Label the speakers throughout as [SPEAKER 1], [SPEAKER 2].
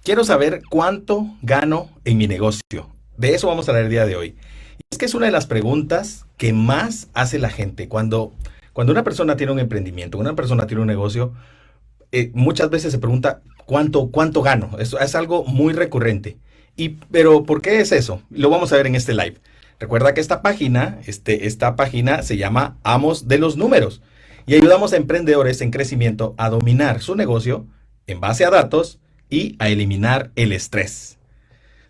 [SPEAKER 1] Quiero saber cuánto gano en mi negocio. De eso vamos a hablar el día de hoy. Es que es una de las preguntas que más hace la gente. Cuando una persona tiene un emprendimiento, una persona tiene un negocio, muchas veces se pregunta cuánto gano. Eso es algo muy recurrente. Pero ¿por qué es eso? Lo vamos a ver en este live. Recuerda que esta página se llama Amos de los Números y ayudamos a emprendedores en crecimiento a dominar su negocio en base a datos y a eliminar el estrés.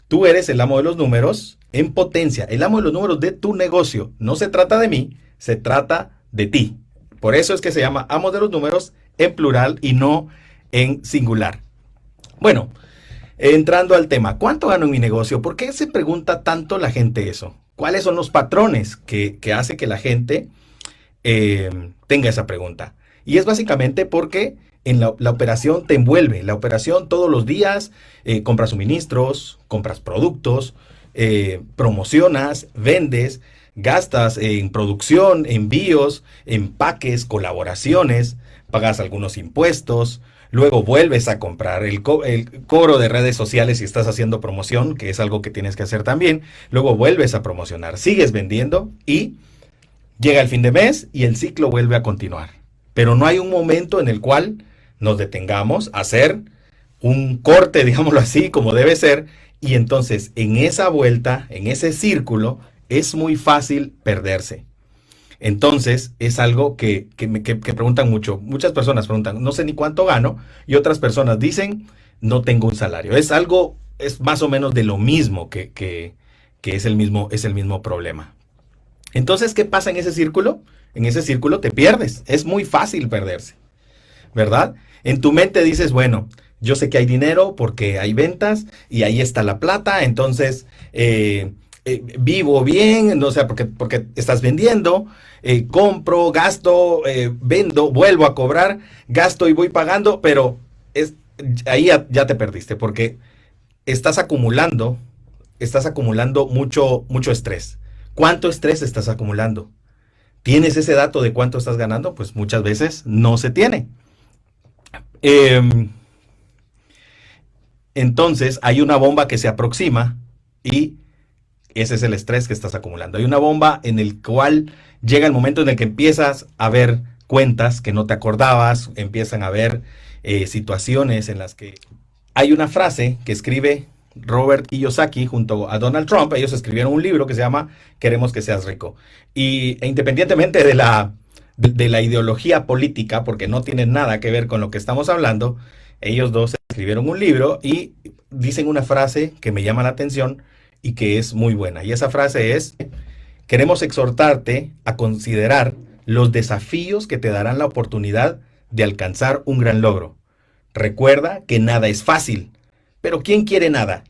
[SPEAKER 1] Tú eres el amo de los números en potencia, el amo de los números de tu negocio. No se trata de mí, se trata de ti. Por eso es que se llama amo de los números en plural y no en singular. Bueno, entrando al tema, ¿cuánto gano en mi negocio? ¿Por qué se pregunta tanto la gente eso? ¿Cuáles son los patrones que hace que la gente tenga esa pregunta? Y es básicamente porque en la operación te envuelve. La operación todos los días, compras suministros, compras productos, promocionas, vendes, gastas en producción, envíos, empaques, colaboraciones, pagas algunos impuestos, luego vuelves a comprar el cobro de redes sociales si estás haciendo promoción, que es algo que tienes que hacer también, luego vuelves a promocionar, sigues vendiendo y llega el fin de mes y el ciclo vuelve a continuar. Pero no hay un momento en el cual nos detengamos a hacer un corte, digámoslo así, como debe ser, y entonces en esa vuelta, en ese círculo, es muy fácil perderse. Entonces es algo que preguntan mucho. Muchas personas preguntan, no sé ni cuánto gano, y otras personas dicen, no tengo un salario. Es más o menos de lo mismo que es el mismo problema. Entonces, ¿qué pasa en ese círculo? En ese círculo te pierdes. Es muy fácil perderse, ¿verdad? En tu mente dices, bueno, yo sé que hay dinero porque hay ventas y ahí está la plata, entonces vivo bien, no sé, porque estás vendiendo, compro, gasto, vendo, vuelvo a cobrar, gasto y voy pagando, pero ahí ya te perdiste porque estás acumulando, estás acumulando mucho estrés. ¿Cuánto estrés estás acumulando? ¿Tienes ese dato de cuánto estás ganando? Pues muchas veces no se tiene. Eh, entonces hay una bomba que se aproxima y ese es el estrés que estás acumulando. Hay una bomba en el cual llega el momento en el que empiezas a ver cuentas que no te acordabas, empiezan a ver situaciones en las que hay una frase que escribe Robert Kiyosaki junto a Donald Trump. Ellos escribieron un libro que se llama Queremos que seas rico. Independientemente de la ideología política, porque no tiene nada que ver con lo que estamos hablando, ellos dos escribieron un libro y dicen una frase que me llama la atención y que es muy buena. Y esa frase es, queremos exhortarte a considerar los desafíos que te darán la oportunidad de alcanzar un gran logro. Recuerda que nada es fácil, pero ¿quién quiere nada?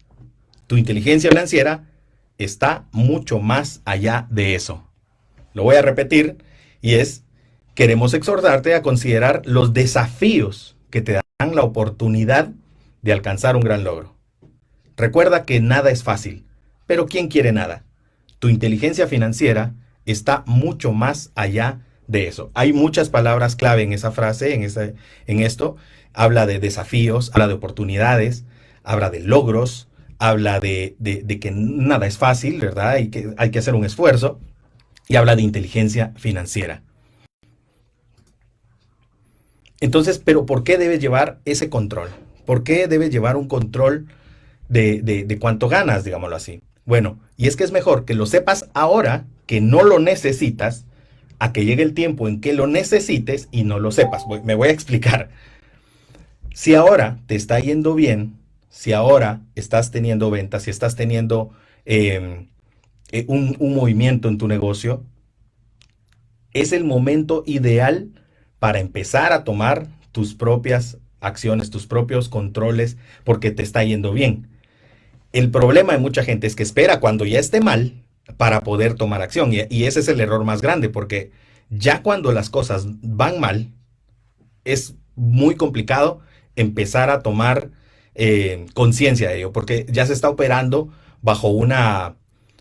[SPEAKER 1] Tu inteligencia financiera está mucho más allá de eso. Lo voy a repetir y es, queremos exhortarte a considerar los desafíos que te dan la oportunidad de alcanzar un gran logro. Recuerda que nada es fácil, pero ¿quién quiere nada? Tu inteligencia financiera está mucho más allá de eso. Hay muchas palabras clave en esa frase, en esto. Habla de desafíos, habla de oportunidades, habla de logros, habla de que nada es fácil, ¿verdad? Hay que hacer un esfuerzo y habla de inteligencia financiera. Entonces, ¿pero por qué debes llevar ese control? ¿Por qué debes llevar un control de cuánto ganas, digámoslo así? Bueno, y es que es mejor que lo sepas ahora, que no lo necesitas, a que llegue el tiempo en que lo necesites y no lo sepas. Me voy a explicar. Si ahora te está yendo bien, si ahora estás teniendo ventas, si estás teniendo un movimiento en tu negocio, es el momento ideal para empezar a tomar tus propias acciones, tus propios controles, porque te está yendo bien. El problema de mucha gente es que espera cuando ya esté mal para poder tomar acción. Y ese es el error más grande, porque ya cuando las cosas van mal, es muy complicado empezar a tomar conciencia de ello, porque ya se está operando bajo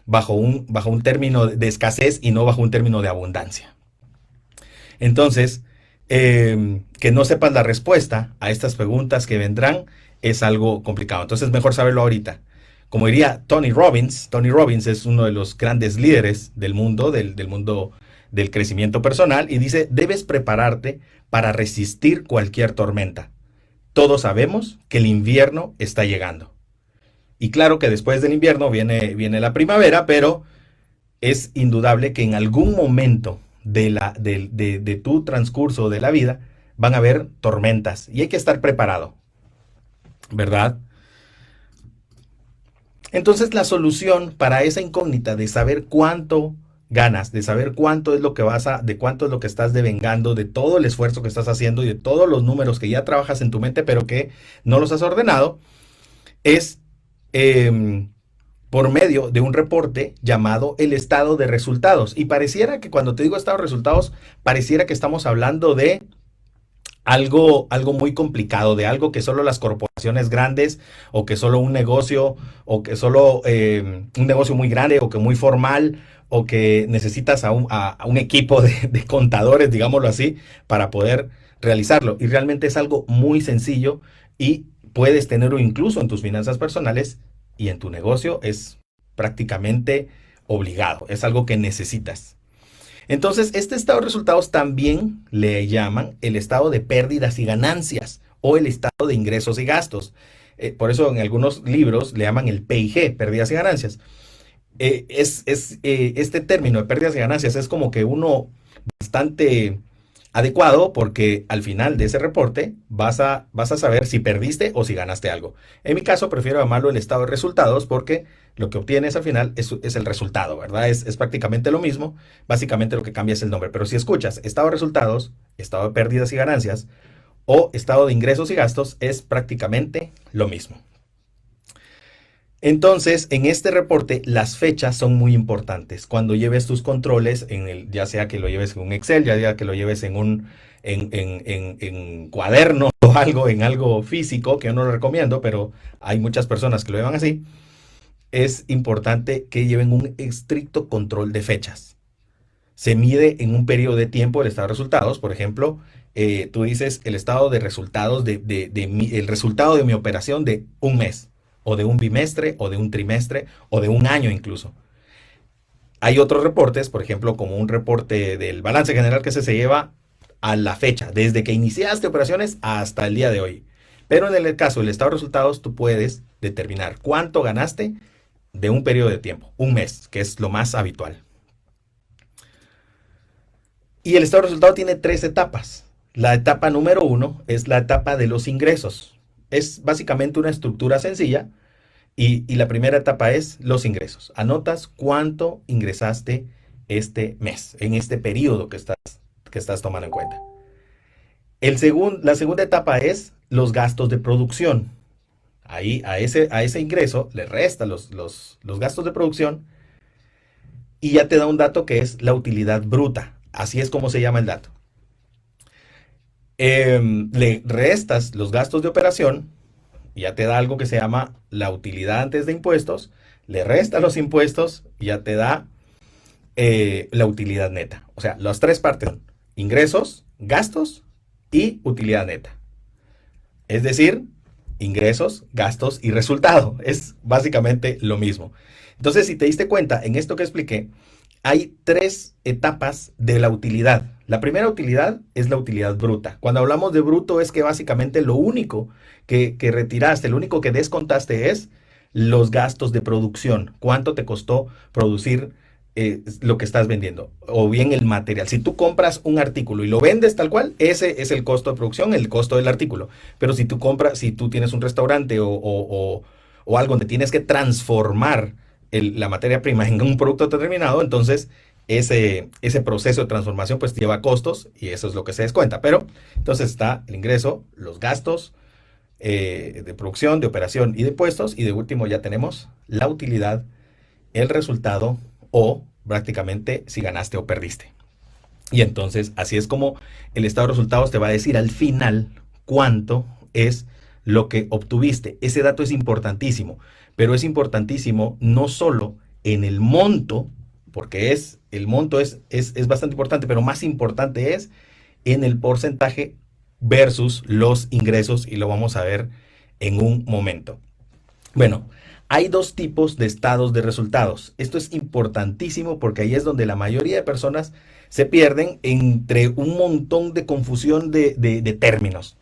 [SPEAKER 1] bajo un término de escasez y no bajo un término de abundancia. Entonces, que no sepas la respuesta a estas preguntas que vendrán es algo complicado. Entonces es mejor saberlo ahorita. Como diría Tony Robbins es uno de los grandes líderes del mundo, del mundo del crecimiento personal, y dice, debes prepararte para resistir cualquier tormenta. Todos sabemos que el invierno está llegando. Y claro que después del invierno viene la primavera, pero es indudable que en algún momento de tu transcurso de la vida van a haber tormentas y hay que estar preparado, ¿verdad? Entonces la solución para esa incógnita de saber cuánto ganas, de saber cuánto es lo que de cuánto es lo que estás devengando, de todo el esfuerzo que estás haciendo y de todos los números que ya trabajas en tu mente, pero que no los has ordenado, es por medio de un reporte llamado el estado de resultados. Y pareciera que cuando te digo estado de resultados, pareciera que estamos hablando de algo muy complicado, de algo que solo las corporaciones grandes o que solo un negocio o que solo un negocio muy grande o que muy formal o que necesitas a un equipo de contadores, digámoslo así, para poder realizarlo. Y realmente es algo muy sencillo y puedes tenerlo incluso en tus finanzas personales y en tu negocio es prácticamente obligado, es algo que necesitas. Entonces, este estado de resultados también le llaman el estado de pérdidas y ganancias o el estado de ingresos y gastos. Por eso en algunos libros le llaman el PIG, pérdidas y ganancias. Este término de pérdidas y ganancias es como que uno bastante adecuado porque al final de ese reporte vas a saber si perdiste o si ganaste algo. En mi caso prefiero llamarlo el estado de resultados porque lo que obtienes al final es el resultado, ¿verdad? Es prácticamente lo mismo, básicamente lo que cambia es el nombre. Pero si escuchas estado de resultados, estado de pérdidas y ganancias o estado de ingresos y gastos, es prácticamente lo mismo. Entonces, en este reporte, las fechas son muy importantes. Cuando lleves tus controles, ya sea que lo lleves en un Excel, ya sea que lo lleves en cuaderno o algo, en algo físico, que yo no lo recomiendo, pero hay muchas personas que lo llevan así, es importante que lleven un estricto control de fechas. Se mide en un periodo de tiempo el estado de resultados. Por ejemplo, tú dices el estado de resultados el resultado de mi operación de un mes o de un bimestre, o de un trimestre, o de un año incluso. Hay otros reportes, por ejemplo, como un reporte del balance general que se lleva a la fecha, desde que iniciaste operaciones hasta el día de hoy. Pero en el caso del estado de resultados, tú puedes determinar cuánto ganaste de un periodo de tiempo, un mes, que es lo más habitual. Y el estado de resultados tiene tres etapas. La etapa número 1 es la etapa de los ingresos. Es básicamente una estructura sencilla y la primera etapa es los ingresos. Anotas cuánto ingresaste este mes, en este periodo que estás tomando en cuenta. La segunda etapa es los gastos de producción. Ahí a ese ingreso le resta los gastos de producción y ya te da un dato que es la utilidad bruta. Así es como se llama el dato. Le restas los gastos de operación, y ya te da algo que se llama la utilidad antes de impuestos, le restas los impuestos y ya te da la utilidad neta. O sea, las tres partes son ingresos, gastos y utilidad neta. Es decir, ingresos, gastos y resultado. Es básicamente lo mismo. Entonces, si te diste cuenta, en esto que expliqué, hay tres etapas de la utilidad. La primera utilidad es la utilidad bruta. Cuando hablamos de bruto es que básicamente lo único que retiraste, lo único que descontaste es los gastos de producción. ¿Cuánto te costó producir lo que estás vendiendo? O bien el material. Si tú compras un artículo y lo vendes tal cual, ese es el costo de producción, el costo del artículo. Pero si tú tienes un restaurante o algo donde tienes que transformar la materia prima en un producto determinado, entonces ese proceso de transformación pues lleva costos y eso es lo que se descuenta. Pero entonces está el ingreso, los gastos de producción, de operación y de puestos, y de último ya tenemos la utilidad, el resultado o prácticamente si ganaste o perdiste. Y entonces así es como el estado de resultados te va a decir al final cuánto es lo que obtuviste. Ese dato es importantísimo, pero es importantísimo no solo en el monto, porque el monto es bastante importante, pero más importante es en el porcentaje versus los ingresos, y lo vamos a ver en un momento. Bueno, hay dos tipos de estados de resultados. Esto es importantísimo porque ahí es donde la mayoría de personas se pierden entre un montón de confusión de términos.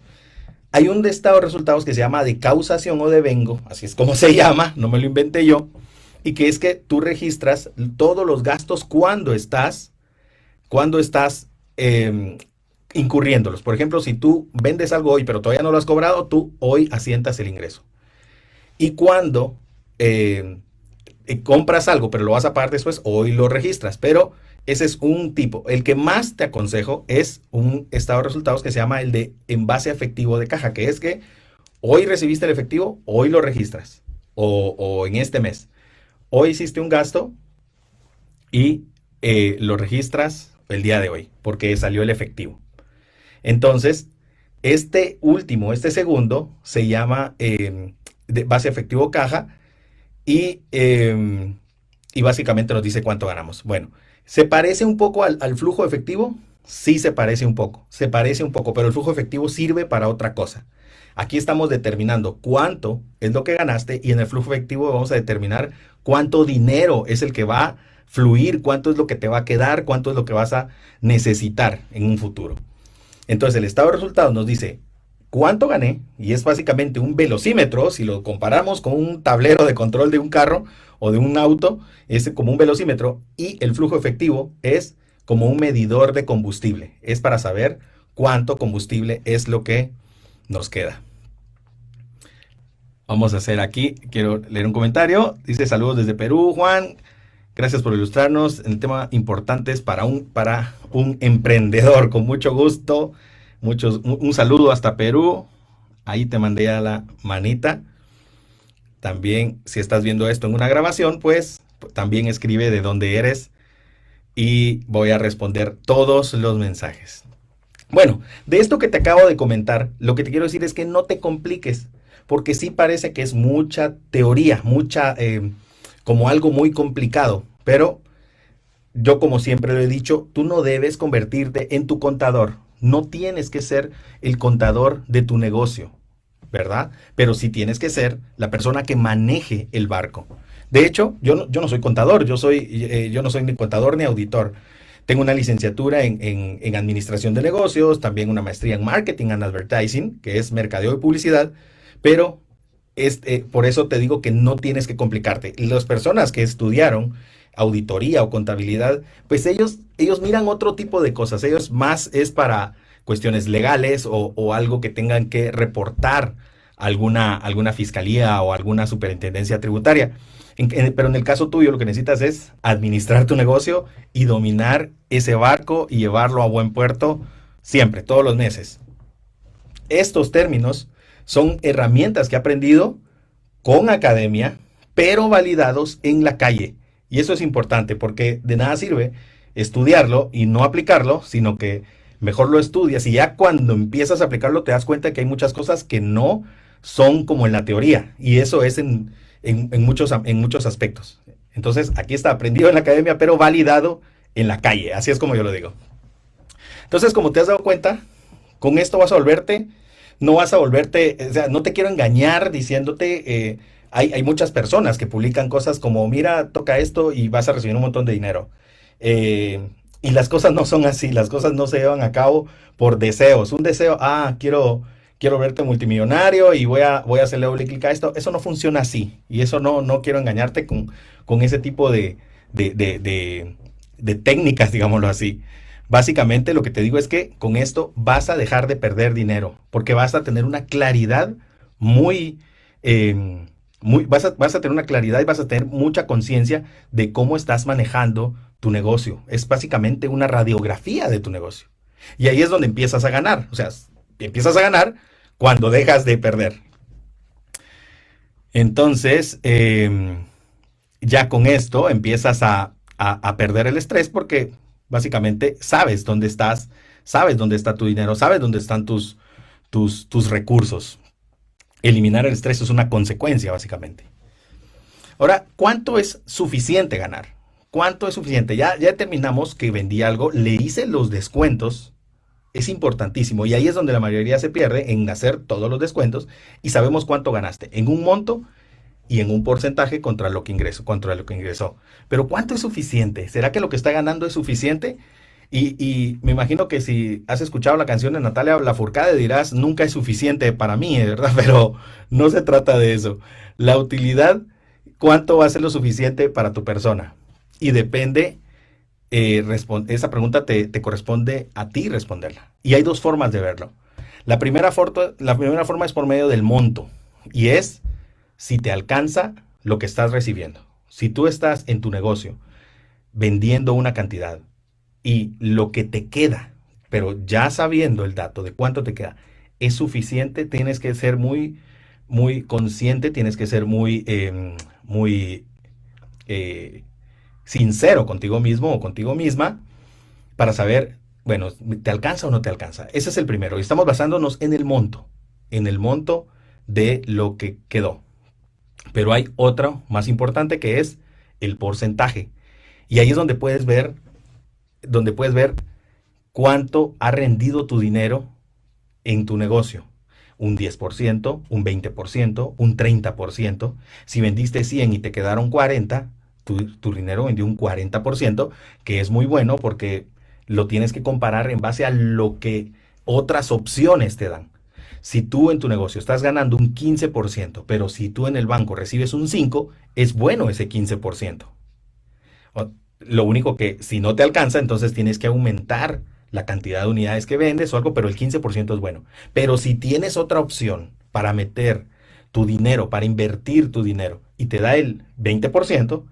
[SPEAKER 1] Hay un estado de resultados que se llama de causación o devengo, así es como se llama, no me lo inventé yo, y que es que tú registras todos los gastos cuando estás incurriéndolos. Por ejemplo, si tú vendes algo hoy pero todavía no lo has cobrado, tú hoy asientas el ingreso. Y cuando eh, compras algo, pero lo vas a pagar después, hoy lo registras. Pero ese es un tipo. El que más te aconsejo es un estado de resultados que se llama el de envase efectivo de caja, que es que hoy recibiste el efectivo, hoy lo registras. O en este mes. Hoy hiciste un gasto y lo registras el día de hoy, porque salió el efectivo. Entonces, este último, este segundo, se llama de base efectivo caja y, y básicamente nos dice cuánto ganamos. Bueno, ¿se parece un poco al flujo efectivo? Sí, se parece un poco, pero el flujo efectivo sirve para otra cosa. Aquí estamos determinando cuánto es lo que ganaste y en el flujo efectivo vamos a determinar cuánto dinero es el que va a fluir, cuánto es lo que te va a quedar, cuánto es lo que vas a necesitar en un futuro. Entonces el estado de resultados nos dice cuánto gané y es básicamente un velocímetro. Si lo comparamos con un tablero de control de un carro o de un auto, es como un velocímetro y el flujo efectivo es como un medidor de combustible. Es para saber cuánto combustible es lo que nos queda. Vamos a hacer aquí, quiero leer un comentario. Dice saludos desde Perú, Juan. Gracias por ilustrarnos en el tema importantes para un emprendedor. Con mucho gusto. Un saludo hasta Perú. Ahí te mandé a la manita. También, si estás viendo esto en una grabación, pues también escribe de dónde eres y voy a responder todos los mensajes. Bueno, de esto que te acabo de comentar, lo que te quiero decir es que no te compliques, porque sí parece que es mucha teoría, como algo muy complicado, pero yo como siempre lo he dicho, tú no debes convertirte en tu contador, no tienes que ser el contador de tu negocio, ¿verdad? Pero sí tienes que ser la persona que maneje el barco. De hecho, yo no soy contador, yo no soy ni contador ni auditor. Tengo una licenciatura en administración de negocios, también una maestría en marketing and advertising, que es mercadeo y publicidad, pero por eso te digo que no tienes que complicarte. Las personas que estudiaron auditoría o contabilidad, pues ellos miran otro tipo de cosas. Ellos más es para cuestiones legales o algo que tengan que reportar a alguna fiscalía o alguna superintendencia tributaria. Pero en el caso tuyo lo que necesitas es administrar tu negocio y dominar ese barco y llevarlo a buen puerto siempre, todos los meses. Estos términos son herramientas que he aprendido con academia, pero validados en la calle. Y eso es importante porque de nada sirve estudiarlo y no aplicarlo, sino que mejor lo estudias y ya cuando empiezas a aplicarlo te das cuenta que hay muchas cosas que no son como en la teoría. Y eso es en muchos aspectos. Entonces, aquí está aprendido en la academia, pero validado en la calle. Así es como yo lo digo. Entonces, como te has dado cuenta, con esto no vas a volverte, o sea, no te quiero engañar diciéndote, hay muchas personas que publican cosas como, mira, toca esto y vas a recibir un montón de dinero. Y las cosas no son así, las cosas no se llevan a cabo por deseos. Un deseo, quiero verte multimillonario y voy a hacerle doble clic a esto. Eso no funciona así. Y eso no quiero engañarte con ese tipo de técnicas, digámoslo así. Básicamente lo que te digo es que con esto vas a dejar de perder dinero, porque vas a tener una claridad vas a tener una claridad y vas a tener mucha conciencia de cómo estás manejando tu negocio. Es básicamente una radiografía de tu negocio. Y ahí es donde empiezas a ganar. O sea, empiezas a ganar cuando dejas de perder. Entonces, ya con esto empiezas a perder el estrés porque básicamente sabes dónde estás, sabes dónde está tu dinero, sabes dónde están tus recursos. Eliminar el estrés es una consecuencia, básicamente. Ahora, ¿cuánto es suficiente ganar? ¿Cuánto es suficiente? Ya determinamos que vendí algo, le hice los descuentos, Es importantísimo y ahí es donde la mayoría se pierde en hacer todos los descuentos y sabemos cuánto ganaste en un monto y en un porcentaje contra lo que ingresó. Pero ¿cuánto es suficiente? ¿Será que lo que está ganando es suficiente? Y me imagino que si has escuchado la canción de Natalia Lafourcade dirás, nunca es suficiente para mí, ¿verdad? Pero no se trata de eso. La utilidad, ¿cuánto va a ser lo suficiente para tu persona? Y depende, esa pregunta te corresponde a ti responderla. Y hay dos formas de verlo. La primera forma es por medio del monto y es si te alcanza lo que estás recibiendo. Si tú estás en tu negocio vendiendo una cantidad y lo que te queda, pero ya sabiendo el dato de cuánto te queda, es suficiente, tienes que ser muy consciente, tienes que ser muy eh, sincero contigo mismo o contigo misma para saber, bueno, ¿te alcanza o no te alcanza? Ese es el primero. Y estamos basándonos en el monto de lo que quedó. Pero hay otro más importante que es el porcentaje. Y ahí es donde puedes ver cuánto ha rendido tu dinero en tu negocio. Un 10%, un 20%, un 30%. Si vendiste 100 y te quedaron 40, tu dinero vendió un 40%, que es muy bueno porque lo tienes que comparar en base a lo que otras opciones te dan. Si tú en tu negocio estás ganando un 15%, pero si tú en el banco recibes un 5%, es bueno ese 15%. Lo único que si no te alcanza, entonces tienes que aumentar la cantidad de unidades que vendes o algo, pero el 15% es bueno. Pero si tienes otra opción para meter tu dinero, para invertir tu dinero y te da el 20%,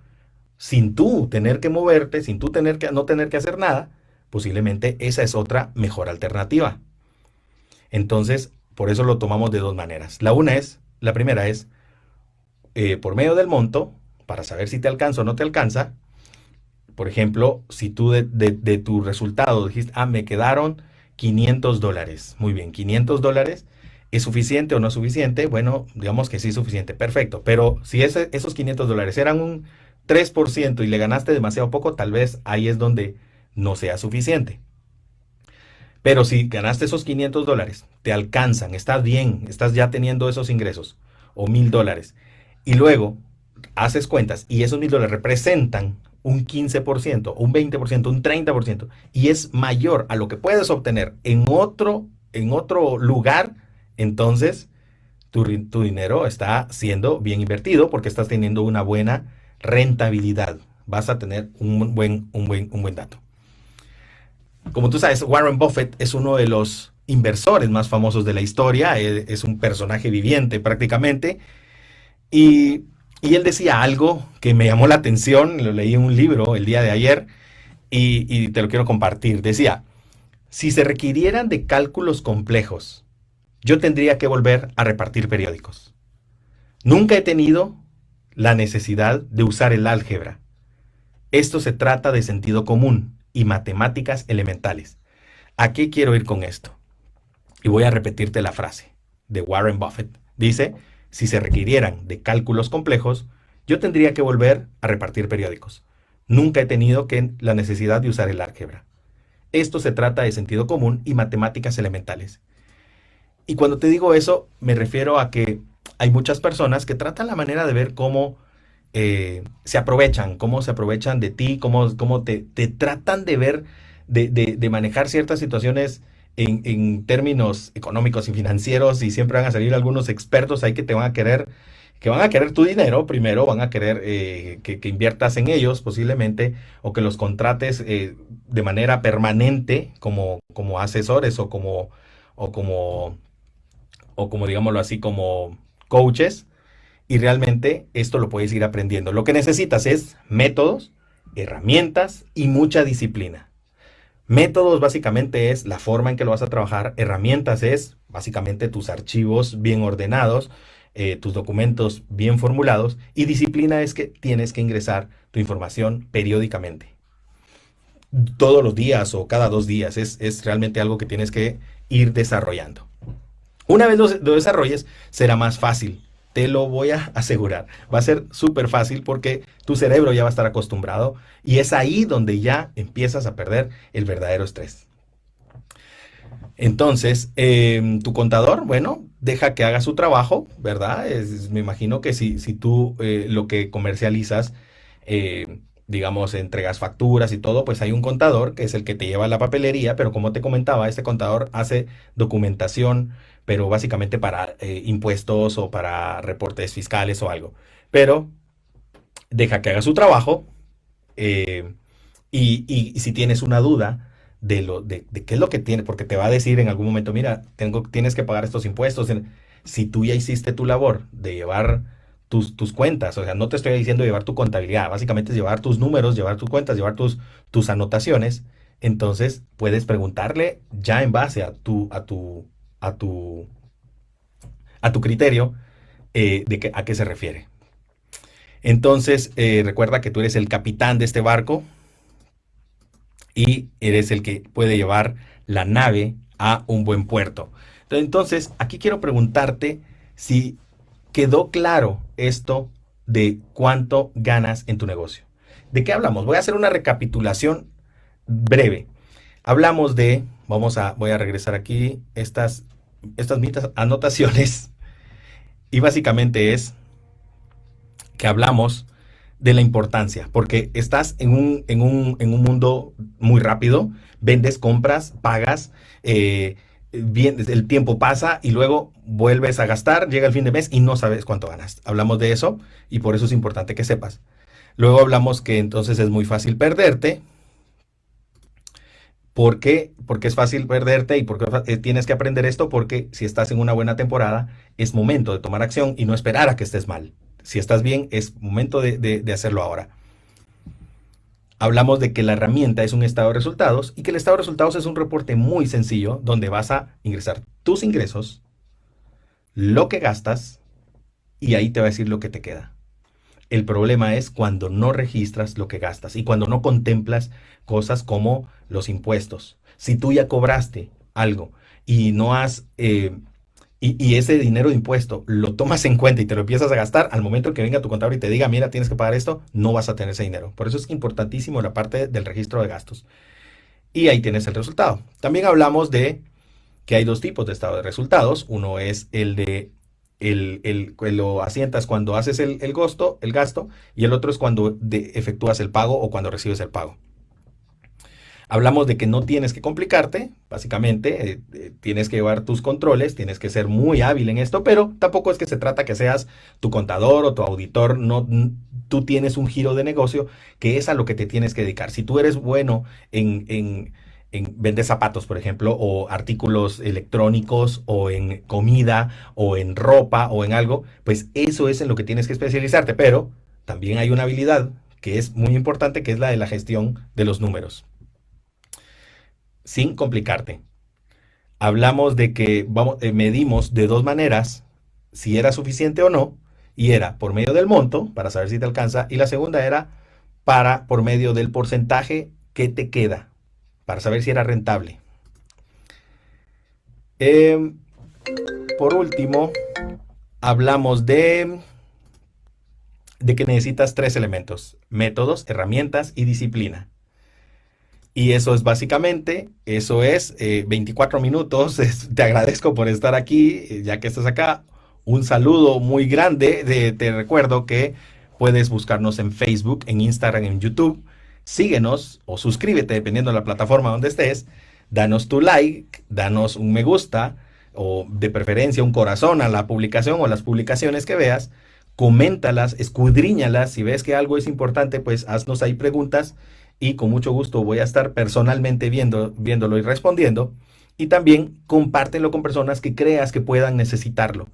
[SPEAKER 1] sin tú tener que moverte, sin tú no tener que hacer nada, posiblemente esa es otra mejor alternativa. Entonces, por eso lo tomamos de dos maneras. La primera es por medio del monto, para saber si te alcanza o no te alcanza. Por ejemplo, si tú de tu resultado dijiste, me quedaron $500. Muy bien, $500. ¿Es suficiente o no es suficiente? Bueno, digamos que sí es suficiente. Perfecto. Pero si esos $500 eran un 3% y le ganaste demasiado poco, tal vez ahí es donde no sea suficiente. Pero si ganaste esos $500, te alcanzan, estás bien, estás ya teniendo esos ingresos, o $1,000, y luego haces cuentas y esos $1,000 representan un 15%, un 20%, un 30%, y es mayor a lo que puedes obtener en otro lugar, entonces tu dinero está siendo bien invertido porque estás teniendo una buena rentabilidad. Vas a tener un buen dato. Como tú sabes, Warren Buffett es uno de los inversores más famosos de la historia, es un personaje viviente prácticamente, y, y él decía algo que me llamó la atención, lo leí en un libro el día de ayer y te lo quiero compartir. Decía, si se requirieran de cálculos complejos, yo tendría que volver a repartir periódicos. Nunca he tenido la necesidad de usar el álgebra. Esto se trata de sentido común y matemáticas elementales. ¿A qué quiero ir con esto? Y voy a repetirte la frase de Warren Buffett. Dice, si se requirieran de cálculos complejos, yo tendría que volver a repartir periódicos. Nunca he tenido la necesidad de usar el álgebra. Esto se trata de sentido común y matemáticas elementales. Y cuando te digo eso, me refiero a que hay muchas personas que tratan la manera de ver cómo se aprovechan de ti, cómo te tratan de ver, de manejar ciertas situaciones en términos económicos y financieros, y siempre van a salir algunos expertos ahí que van a querer tu dinero primero, van a querer que inviertas en ellos posiblemente, o que los contrates de manera permanente como asesores o como, o como digámoslo así, como coaches. Y realmente esto lo puedes ir aprendiendo. Lo que necesitas es métodos, herramientas y mucha disciplina. Métodos básicamente es la forma en que lo vas a trabajar. Herramientas es básicamente tus archivos bien ordenados, tus documentos bien formulados. Y disciplina es que tienes que ingresar tu información periódicamente. Todos los días o cada 2 días. Es realmente algo que tienes que ir desarrollando. Una vez lo desarrolles, será más fácil. Te lo voy a asegurar. Va a ser súper fácil porque tu cerebro ya va a estar acostumbrado y es ahí donde ya empiezas a perder el verdadero estrés. Entonces, tu contador, bueno, deja que haga su trabajo, ¿verdad? Me imagino que si tú lo que comercializas, digamos, entregas facturas y todo, pues hay un contador que es el que te lleva la papelería, pero como te comentaba, este contador hace documentación, pero básicamente para impuestos o para reportes fiscales o algo. Pero deja que haga su trabajo, eh, y si tienes una duda de qué es lo que tienes, porque te va a decir en algún momento, mira, tienes que pagar estos impuestos. Si tú ya hiciste tu labor de llevar tus cuentas, o sea, no te estoy diciendo llevar tu contabilidad, básicamente es llevar tus números, llevar tus cuentas, llevar tus anotaciones, entonces puedes preguntarle ya en base a tu, a tu criterio, a qué se refiere. Entonces, recuerda que tú eres el capitán de este barco y eres el que puede llevar la nave a un buen puerto. Entonces, aquí quiero preguntarte si quedó claro esto de cuánto ganas en tu negocio. ¿De qué hablamos? Voy a hacer una recapitulación breve. Hablamos de, voy a regresar aquí, estas mitas anotaciones, y básicamente es que hablamos de la importancia, porque estás en un mundo muy rápido, vendes, compras, pagas, bien, el tiempo pasa y luego vuelves a gastar, llega el fin de mes y no sabes cuánto ganas. Hablamos de eso y por eso es importante que sepas. Luego hablamos que entonces es muy fácil perderte. ¿Por qué? Porque es fácil perderte y porque tienes que aprender esto porque si estás en una buena temporada es momento de tomar acción y no esperar a que estés mal. Si estás bien es momento de hacerlo ahora. Hablamos de que la herramienta es un estado de resultados y que el estado de resultados es un reporte muy sencillo donde vas a ingresar tus ingresos, lo que gastas y ahí te va a decir lo que te queda. El problema es cuando no registras lo que gastas y cuando no contemplas cosas como los impuestos. Si tú ya cobraste algo y no has, y ese dinero de impuesto lo tomas en cuenta y te lo empiezas a gastar, al momento que venga tu contador y te diga, mira, tienes que pagar esto, no vas a tener ese dinero. Por eso es importantísimo la parte del registro de gastos. Y ahí tienes el resultado. También hablamos de que hay dos tipos de estado de resultados. Uno es el de que lo asientas cuando haces el gasto, y el otro es cuando efectúas el pago o cuando recibes el pago. Hablamos de que no tienes que complicarte, básicamente, tienes que llevar tus controles, tienes que ser muy hábil en esto, pero tampoco es que se trata que seas tu contador o tu auditor, no, tú tienes un giro de negocio que es a lo que te tienes que dedicar. Si tú eres bueno en vender zapatos, por ejemplo, o artículos electrónicos, o en comida, o en ropa, o en algo, pues eso es en lo que tienes que especializarte, pero también hay una habilidad que es muy importante, que es la de la gestión de los números sin complicarte. Hablamos de que medimos de dos maneras si era suficiente o no, y era por medio del monto, para saber si te alcanza, y la segunda era por medio del porcentaje que te queda, para saber si era rentable. Eh, por último, hablamos de que necesitas tres elementos: métodos, herramientas y disciplina. Y eso es básicamente, eso es 24 minutos. Te agradezco por estar aquí, ya que estás acá. Un saludo muy grande. Te recuerdo que puedes buscarnos en Facebook, en Instagram, en YouTube. Síguenos o suscríbete, dependiendo de la plataforma donde estés. Danos tu like, danos un me gusta o de preferencia un corazón a la publicación o las publicaciones que veas. Coméntalas, escudriñalas. Si ves que algo es importante, pues haznos ahí preguntas y con mucho gusto voy a estar personalmente viéndolo y respondiendo. Y también compártelo con personas que creas que puedan necesitarlo,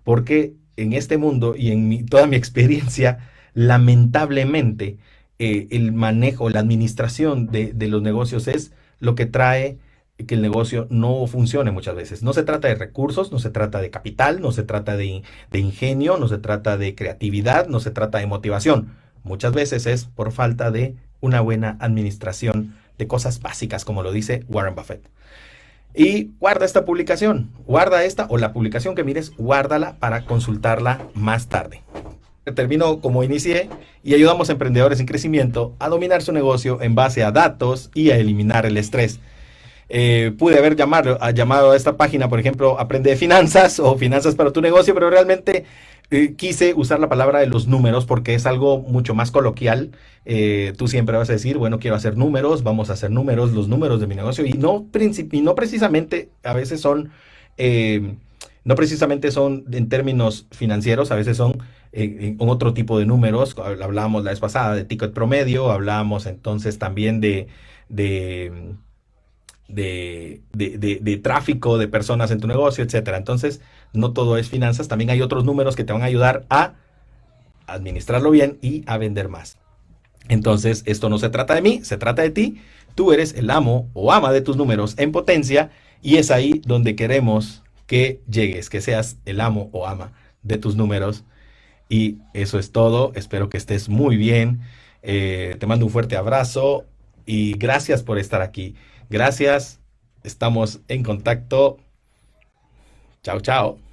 [SPEAKER 1] porque en este mundo y en toda mi experiencia, lamentablemente, el manejo, la administración de los negocios es lo que trae que el negocio no funcione muchas veces. No se trata de recursos, no se trata de capital, no se trata de ingenio, no se trata de creatividad, no se trata de motivación. Muchas veces es por falta de una buena administración de cosas básicas, como lo dice Warren Buffett. Y guarda esta publicación, guarda esta o la publicación que mires, guárdala para consultarla más tarde. Termino como inicié y ayudamos a emprendedores en crecimiento a dominar su negocio en base a datos y a eliminar el estrés. Pude haber llamado a esta página, por ejemplo, Aprende de Finanzas o Finanzas para tu negocio, pero realmente quise usar la palabra de los números porque es algo mucho más coloquial. Tú siempre vas a decir, bueno, quiero hacer números, vamos a hacer números, los números de mi negocio, y no precisamente a veces son, eh, no precisamente son en términos financieros, a veces son en otro tipo de números. Hablábamos la vez pasada de ticket promedio, hablábamos entonces también de de tráfico de personas en tu negocio, etcétera. Entonces, no todo es finanzas, también hay otros números que te van a ayudar a administrarlo bien y a vender más. Entonces, esto no se trata de mí, se trata de ti. Tú eres el amo o ama de tus números en potencia y es ahí donde queremos que llegues, que seas el amo o ama de tus números. Y eso es todo. Espero que estés muy bien. Te mando un fuerte abrazo y gracias por estar aquí. Gracias. Estamos en contacto. Chao, chao.